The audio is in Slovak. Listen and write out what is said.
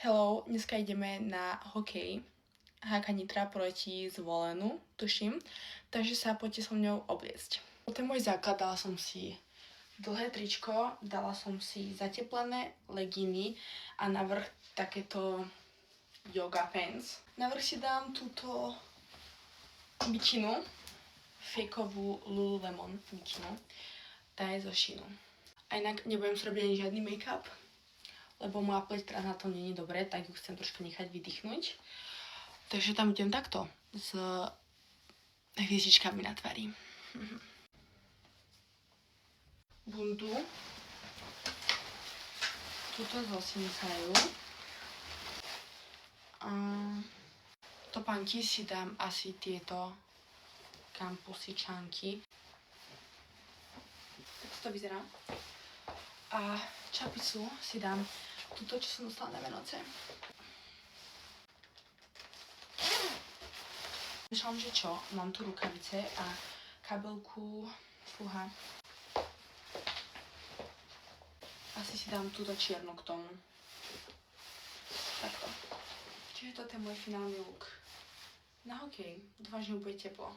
Hello, dneska ideme na hokej HK Nitra proti Zvolenu, tuším, takže sa poďte so mňou obliecť. To je môj základ, dala som si dlhé tričko, dala som si zateplené legíny a navrch takéto yoga pants. Navrch si dám túto mikinu, fejkovú Lululemon mikinu, tá je zo Sheinu. A inak nebudem si robiť ani žiadny make-up, lebo moja pleť teraz na tom nie je dobré, tak ju chcem trošku nechať vydýchnuť. Takže tam idem takto, s hviezdičkami na tvári. Bundu. Tuto zo Sinsaju. Topánky si dám asi tieto kampusičanky. Tak to vyzerá. A čapicu si dám túto, čo som dostala na Vianoce. Myšľam, že čo? Mám tu rukavice a kabelku, fúha. Asi si dám túto čiernu k tomu. Takto. Čiže toto je môj finálny look na hokej. Dúfam, že mu bude teplo.